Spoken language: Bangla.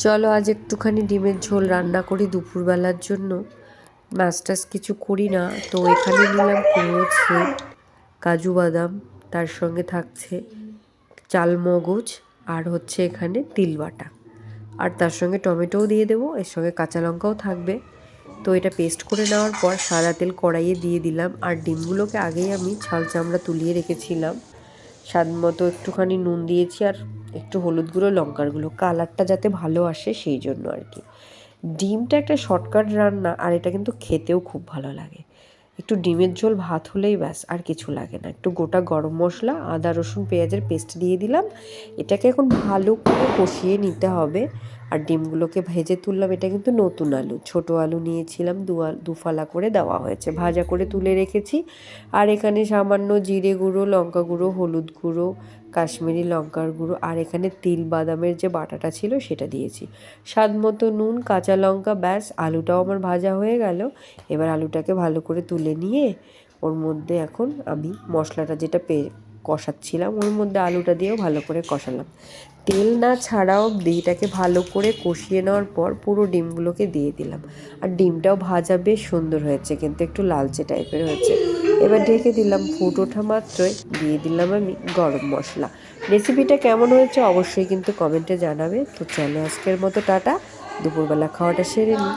চলো আজ একটুখানি ডিমের ঝোল রান্না করি দুপুরবেলার জন্য। মাছ টাছ কিছু করি না, তো এখানে নিলাম কুমড়ো সেট, কাজু বাদাম, তার সঙ্গে থাকছে চাল মগজ, আর হচ্ছে এখানে তিল বাটা, আর তার সঙ্গে টমেটোও দিয়ে দেবো, এর সঙ্গে কাঁচা লঙ্কাও থাকবে। তো এটা পেস্ট করে নেওয়ার পর সাদা তেল কড়াইয়ে দিয়ে দিলাম, আর ডিমগুলোকে আগেই আমি ছাল চামড়া তুলিয়ে রেখেছিলাম। স্বাদ মতো একটুখানি নুন দিয়েছি, আর একটু হলুদ গুঁড়ো, লঙ্কার গুঁড়ো, কালারটা যাতে ভালো আসে সেই জন্য আর কি। ডিমটা একটা শর্টকাট রান্না, আর এটা কিন্তু খেতেও খুব ভালো লাগে। একটু ডিমের ঝোল ভাত হলেই ব্যাস, আর কিছু লাগে না। একটু গোটা গরম মশলা, আদা রসুন পেঁয়াজের পেস্ট দিয়ে দিলাম। এটাকে এখন ভালো করে কষিয়ে নিতে হবে। আর ডিমগুলোকে ভেজে তুললাম। এটা কিন্তু নতুন আলু, ছোট আলু নিয়েছিলাম, দুফালা করে দেওয়া হয়েছে, ভাজা করে তুলে রেখেছি। আর এখানে সামান্য জিরে গুঁড়ো, লঙ্কা গুঁড়ো, হলুদ গুঁড়ো, কাশ্মীরি লঙ্কার গুঁড়ো, আর এখানে তিল বাদামের যে বাটাটা ছিল সেটা দিয়েছি, স্বাদ মতো নুন, কাঁচা লঙ্কা, ব্যাস। আলুটাও আমার ভাজা হয়ে গেল। এবার আলুটাকে ভালো করে তুলে নিয়ে ওর মধ্যে এখন আমি মশলাটা যেটা কষাচ্ছিলাম ওর মধ্যে আলুটা দিয়েও ভালো করে কষালাম। তেল না ছাড়াও এটাকে ভালো করে কষিয়ে নেওয়ার পর পুরো ডিমগুলোকে দিয়ে দিলাম। আর ডিমটাও ভাজা বেশ সুন্দর হয়েছে, কিন্তু একটু লালচে টাইপের হয়েছে। এবার ঢেকে দিলাম। ফুট ওঠা মাত্রই দিয়ে দিলাম আমি গরম মশলা। রেসিপিটা কেমন হয়েছে অবশ্যই কিন্তু কমেন্টে জানাবে। তো চলো আজকের মতো টাটা, দুপুরবেলা খাওয়াটা সেরে নিই।